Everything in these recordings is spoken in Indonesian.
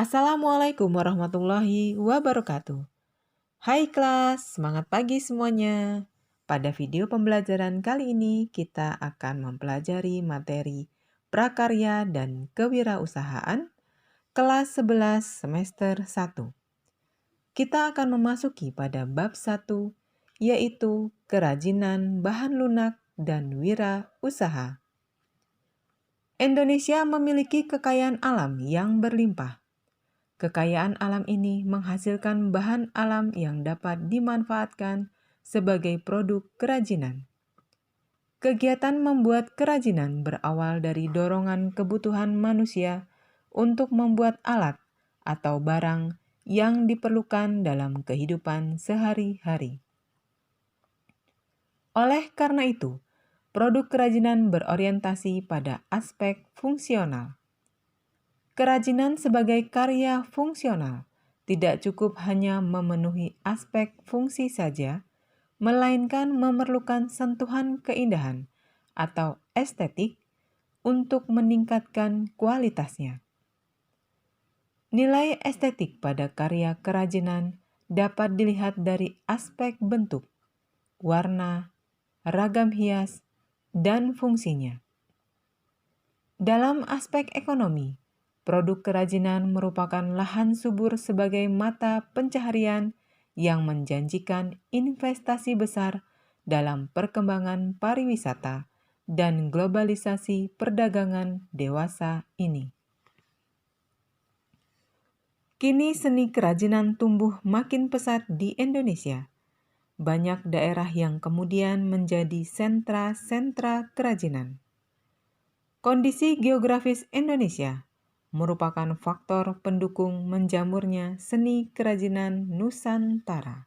Assalamualaikum warahmatullahi wabarakatuh. Hai kelas, semangat pagi semuanya. Pada video pembelajaran kali ini kita akan mempelajari materi prakarya dan kewirausahaan kelas 11 semester 1. Kita akan memasuki pada bab 1, yaitu kerajinan bahan lunak dan wirausaha. Indonesia memiliki kekayaan alam yang berlimpah. Kekayaan alam ini menghasilkan bahan alam yang dapat dimanfaatkan sebagai produk kerajinan. Kegiatan membuat kerajinan berawal dari dorongan kebutuhan manusia untuk membuat alat atau barang yang diperlukan dalam kehidupan sehari-hari. Oleh karena itu, produk kerajinan berorientasi pada aspek fungsional. Kerajinan sebagai karya fungsional tidak cukup hanya memenuhi aspek fungsi saja, melainkan memerlukan sentuhan keindahan atau estetik untuk meningkatkan kualitasnya. Nilai estetik pada karya kerajinan dapat dilihat dari aspek bentuk, warna, ragam hias, dan fungsinya. Dalam aspek ekonomi, produk kerajinan merupakan lahan subur sebagai mata pencaharian yang menjanjikan investasi besar dalam perkembangan pariwisata dan globalisasi perdagangan dewasa ini. Kini seni kerajinan tumbuh makin pesat di Indonesia. Banyak daerah yang kemudian menjadi sentra-sentra kerajinan. Kondisi geografis Indonesia merupakan faktor pendukung menjamurnya seni kerajinan Nusantara.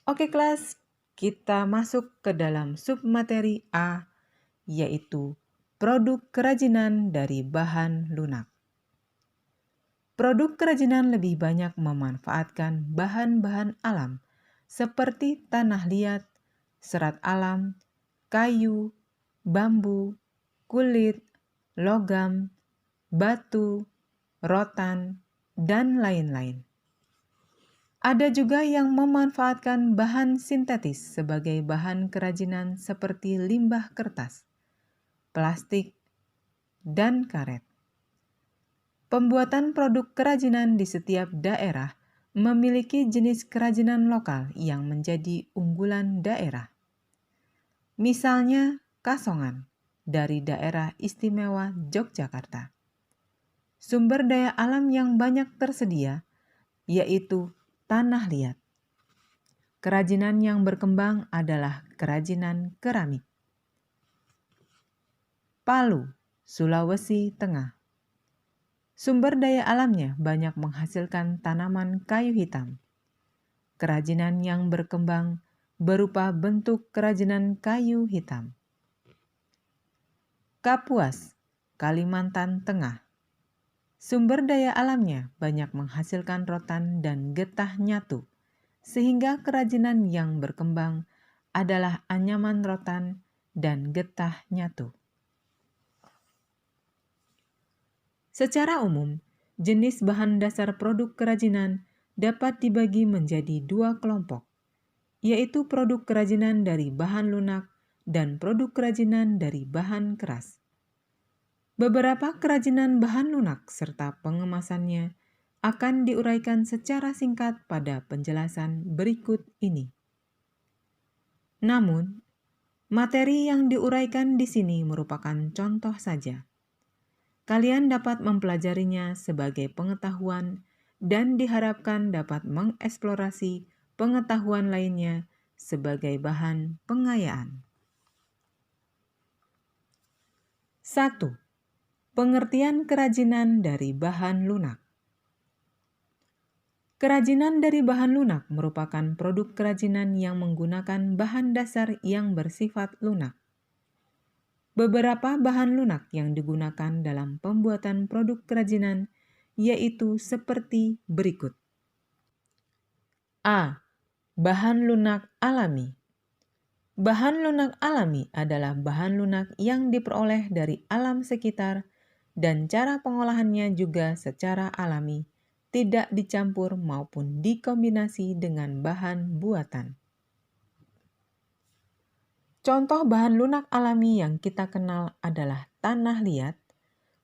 Oke kelas, kita masuk ke dalam submateri A, yaitu produk kerajinan dari bahan lunak. Produk kerajinan lebih banyak memanfaatkan bahan-bahan alam seperti tanah liat, serat alam, kayu, bambu, kulit, logam, batu, rotan, dan lain-lain. Ada juga yang memanfaatkan bahan sintetis sebagai bahan kerajinan seperti limbah kertas, plastik, dan karet. Pembuatan produk kerajinan di setiap daerah memiliki jenis kerajinan lokal yang menjadi unggulan daerah. Misalnya, kasongan dari daerah istimewa Yogyakarta. Sumber daya alam yang banyak tersedia, yaitu tanah liat. Kerajinan yang berkembang adalah kerajinan keramik. Palu, Sulawesi Tengah. Sumber daya alamnya banyak menghasilkan tanaman kayu hitam. Kerajinan yang berkembang berupa bentuk kerajinan kayu hitam. Kapuas, Kalimantan Tengah. Sumber daya alamnya banyak menghasilkan rotan dan getah nyatu, sehingga kerajinan yang berkembang adalah anyaman rotan dan getah nyatu. Secara umum, jenis bahan dasar produk kerajinan dapat dibagi menjadi dua kelompok, yaitu produk kerajinan dari bahan lunak dan produk kerajinan dari bahan keras. Beberapa kerajinan bahan lunak serta pengemasannya akan diuraikan secara singkat pada penjelasan berikut ini. Namun, materi yang diuraikan di sini merupakan contoh saja. Kalian dapat mempelajarinya sebagai pengetahuan dan diharapkan dapat mengeksplorasi pengetahuan lainnya sebagai bahan pengayaan. 1. Pengertian kerajinan dari bahan lunak. Kerajinan dari bahan lunak merupakan produk kerajinan yang menggunakan bahan dasar yang bersifat lunak. Beberapa bahan lunak yang digunakan dalam pembuatan produk kerajinan yaitu seperti berikut. A. Bahan lunak alami. Bahan lunak alami adalah bahan lunak yang diperoleh dari alam sekitar dan cara pengolahannya juga secara alami, tidak dicampur maupun dikombinasi dengan bahan buatan. Contoh bahan lunak alami yang kita kenal adalah tanah liat,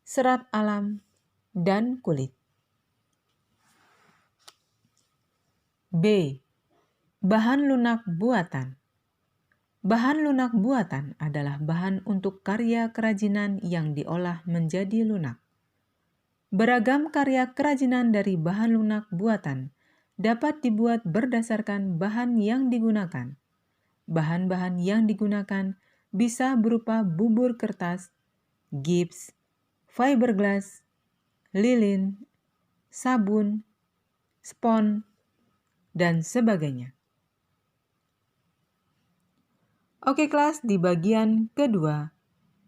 serat alam, dan kulit. B. Bahan lunak buatan. Bahan lunak buatan adalah bahan untuk karya kerajinan yang diolah menjadi lunak. Beragam karya kerajinan dari bahan lunak buatan dapat dibuat berdasarkan bahan yang digunakan. Bahan-bahan yang digunakan bisa berupa bubur kertas, gips, fiberglass, lilin, sabun, spons, dan sebagainya. Oke kelas, di bagian kedua,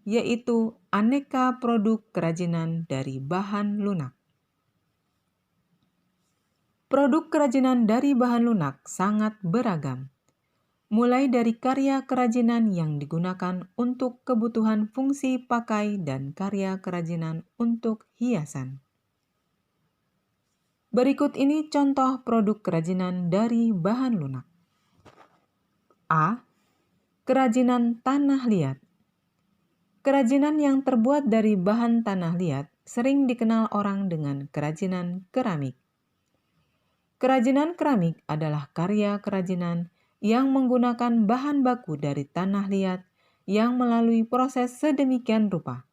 yaitu aneka produk kerajinan dari bahan lunak. Produk kerajinan dari bahan lunak sangat beragam, mulai dari karya kerajinan yang digunakan untuk kebutuhan fungsi pakai dan karya kerajinan untuk hiasan. Berikut ini contoh produk kerajinan dari bahan lunak. A. Kerajinan tanah liat. Kerajinan yang terbuat dari bahan tanah liat sering dikenal orang dengan kerajinan keramik. Kerajinan keramik adalah karya kerajinan yang menggunakan bahan baku dari tanah liat yang melalui proses sedemikian rupa: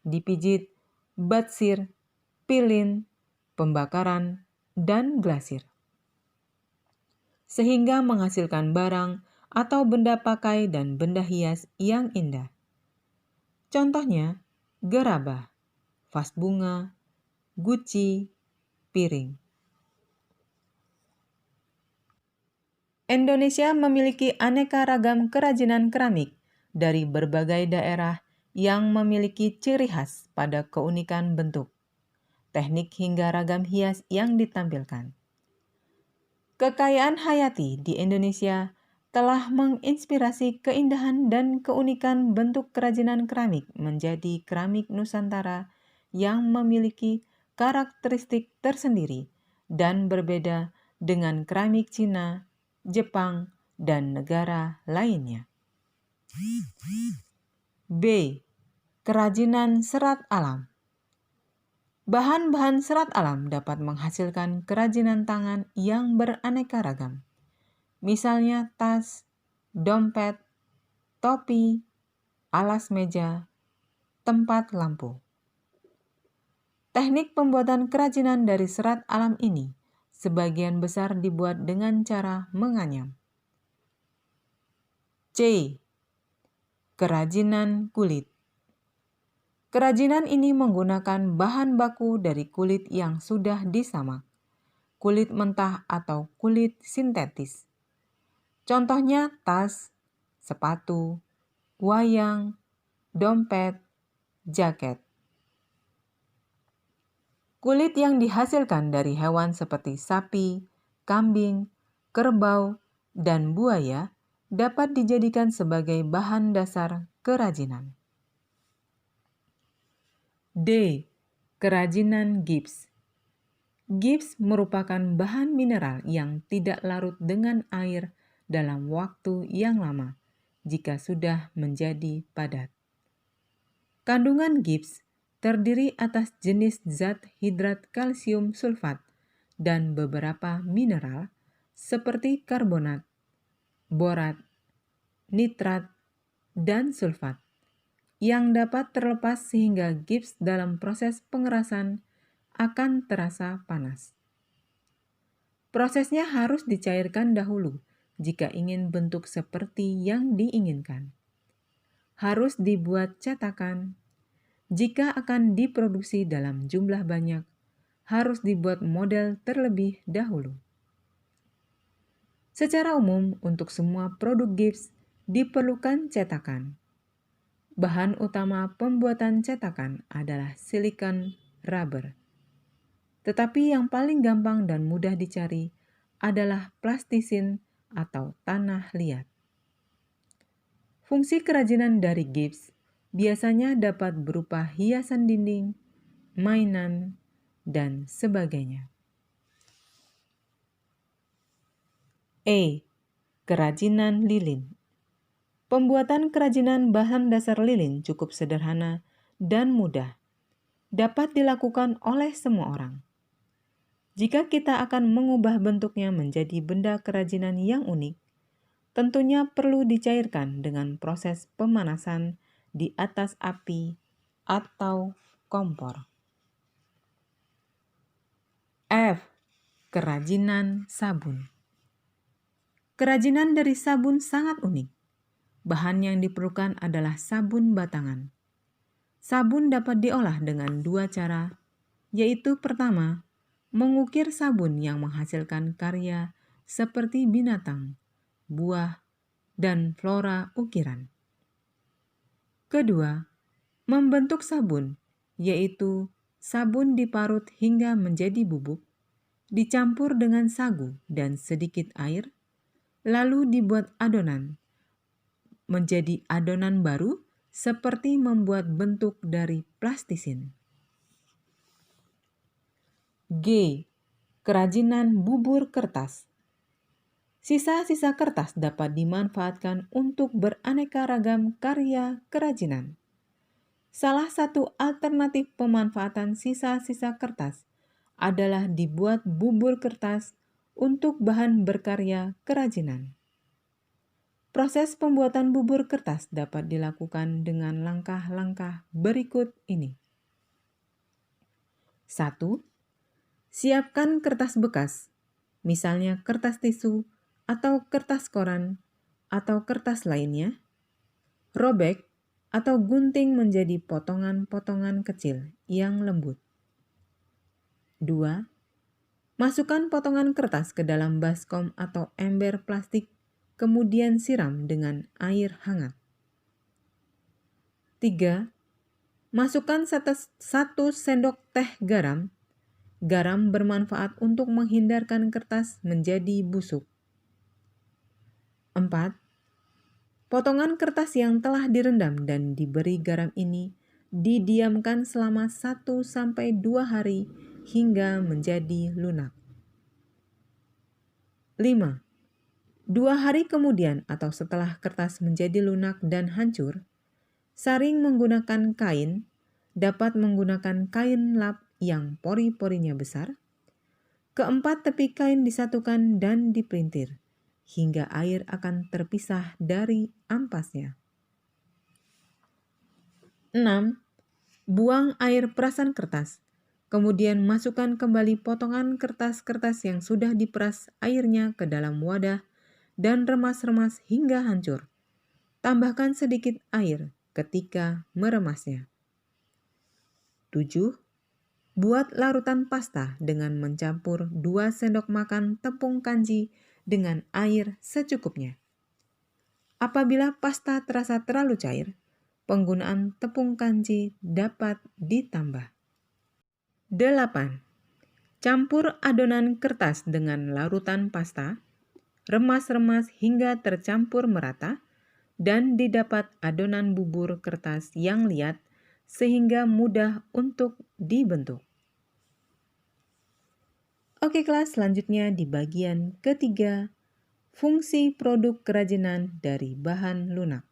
dipijit, batsir, pilin, pembakaran, dan glasir, sehingga menghasilkan barang atau benda pakai dan benda hias yang indah. Contohnya, gerabah, vas bunga, guci, piring. Indonesia memiliki aneka ragam kerajinan keramik dari berbagai daerah yang memiliki ciri khas pada keunikan bentuk, teknik hingga ragam hias yang ditampilkan. Kekayaan hayati di Indonesia telah menginspirasi keindahan dan keunikan bentuk kerajinan keramik menjadi keramik Nusantara yang memiliki karakteristik tersendiri dan berbeda dengan keramik Cina, Jepang, dan negara lainnya. B. Kerajinan serat alam. Bahan-bahan serat alam dapat menghasilkan kerajinan tangan yang beraneka ragam. Misalnya tas, dompet, topi, alas meja, tempat lampu. Teknik pembuatan kerajinan dari serat alam ini sebagian besar dibuat dengan cara menganyam. C. Kerajinan kulit. Kerajinan ini menggunakan bahan baku dari kulit yang sudah disamak, kulit mentah atau kulit sintetis. Contohnya tas, sepatu, wayang, dompet, jaket. Kulit yang dihasilkan dari hewan seperti sapi, kambing, kerbau, dan buaya dapat dijadikan sebagai bahan dasar kerajinan. D. Kerajinan gips. Gips merupakan bahan mineral yang tidak larut dengan air dalam waktu yang lama jika sudah menjadi padat. Kandungan gips terdiri atas jenis zat hidrat kalsium sulfat dan beberapa mineral seperti karbonat, borat, nitrat, dan sulfat yang dapat terlepas sehingga gips dalam proses pengerasan akan terasa panas. Prosesnya harus dicairkan dahulu jika ingin bentuk seperti yang diinginkan. Harus dibuat cetakan. Jika akan diproduksi dalam jumlah banyak, harus dibuat model terlebih dahulu. Secara umum, untuk semua produk gips diperlukan cetakan. Bahan utama pembuatan cetakan adalah silikon rubber. Tetapi yang paling gampang dan mudah dicari adalah plastisin atau tanah liat. Fungsi kerajinan dari gips biasanya dapat berupa hiasan dinding, mainan, dan sebagainya. E. Kerajinan lilin. Pembuatan kerajinan bahan dasar lilin cukup sederhana dan mudah. Dapat dilakukan oleh semua orang. Jika kita akan mengubah bentuknya menjadi benda kerajinan yang unik, tentunya perlu dicairkan dengan proses pemanasan di atas api atau kompor. F. Kerajinan sabun. Kerajinan dari sabun sangat unik. Bahan yang diperlukan adalah sabun batangan. Sabun dapat diolah dengan dua cara, yaitu pertama, mengukir sabun yang menghasilkan karya seperti binatang, buah, dan flora ukiran. Kedua, membentuk sabun, yaitu sabun diparut hingga menjadi bubuk, dicampur dengan sagu dan sedikit air, lalu dibuat adonan, menjadi adonan baru seperti membuat bentuk dari plastisin. G. Kerajinan bubur kertas. Sisa-sisa kertas dapat dimanfaatkan untuk beraneka ragam karya kerajinan. Salah satu alternatif pemanfaatan sisa-sisa kertas adalah dibuat bubur kertas untuk bahan berkarya kerajinan. Proses pembuatan bubur kertas dapat dilakukan dengan langkah-langkah berikut ini. 1. Siapkan kertas bekas, misalnya kertas tisu atau kertas koran atau kertas lainnya. Robek atau gunting menjadi potongan-potongan kecil yang lembut. 2. Masukkan potongan kertas ke dalam baskom atau ember plastik, kemudian siram dengan air hangat. 3. Masukkan 1 sendok teh garam. Garam bermanfaat untuk menghindarkan kertas menjadi busuk. 4. Potongan kertas yang telah direndam dan diberi garam ini didiamkan selama 1-2 hari hingga menjadi lunak. 5. 2 hari kemudian atau setelah kertas menjadi lunak dan hancur, saring menggunakan kain, dapat menggunakan kain lap yang pori-porinya besar. Keempat tepi kain disatukan dan dipelintir, hingga air akan terpisah dari ampasnya. 6. Buang air perasan kertas, kemudian masukkan kembali potongan kertas-kertas yang sudah diperas airnya ke dalam wadah dan remas-remas hingga hancur. Tambahkan sedikit air ketika meremasnya. 7. Buat larutan pasta dengan mencampur 2 sendok makan tepung kanji dengan air secukupnya. Apabila pasta terasa terlalu cair, penggunaan tepung kanji dapat ditambah. 8. Campur adonan kertas dengan larutan pasta, remas-remas hingga tercampur merata, dan didapat adonan bubur kertas yang liat sehingga mudah untuk dibentuk. Oke kelas, selanjutnya di bagian ketiga, fungsi produk kerajinan dari bahan lunak.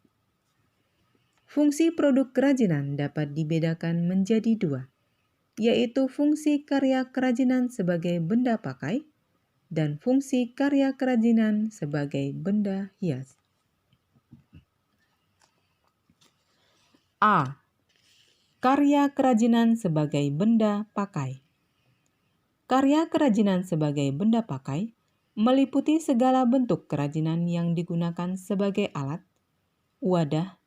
Fungsi produk kerajinan dapat dibedakan menjadi 2, yaitu fungsi karya kerajinan sebagai benda pakai dan fungsi karya kerajinan sebagai benda hias. A. Karya kerajinan sebagai benda pakai. Karya kerajinan sebagai benda pakai meliputi segala bentuk kerajinan yang digunakan sebagai alat, wadah,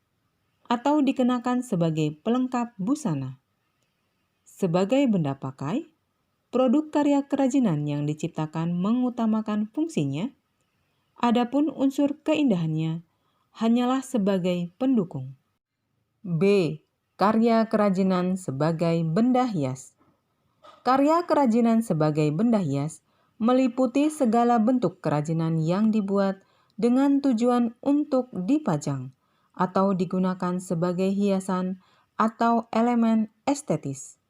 atau dikenakan sebagai pelengkap busana. Sebagai benda pakai, produk karya kerajinan yang diciptakan mengutamakan fungsinya, adapun unsur keindahannya hanyalah sebagai pendukung. B. Karya kerajinan sebagai benda hias. Karya kerajinan sebagai benda hias meliputi segala bentuk kerajinan yang dibuat dengan tujuan untuk dipajang atau digunakan sebagai hiasan atau elemen estetis.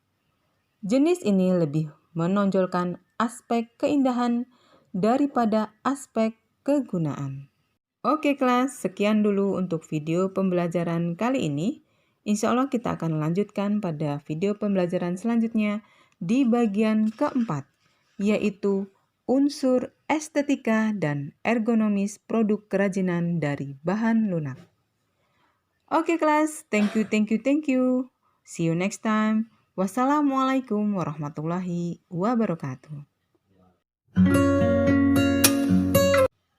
Jenis ini lebih menonjolkan aspek keindahan daripada aspek kegunaan. Oke kelas, sekian dulu untuk video pembelajaran kali ini. Insya Allah kita akan lanjutkan pada video pembelajaran selanjutnya di bagian keempat, yaitu unsur estetika dan ergonomis produk kerajinan dari bahan lunak. Oke kelas, thank you. See you next time. Wassalamualaikum warahmatullahi wabarakatuh.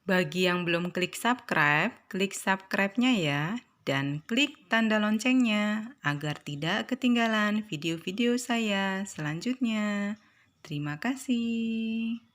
Bagi yang belum klik subscribe-nya ya. Dan klik tanda loncengnya agar tidak ketinggalan video-video saya selanjutnya. Terima kasih.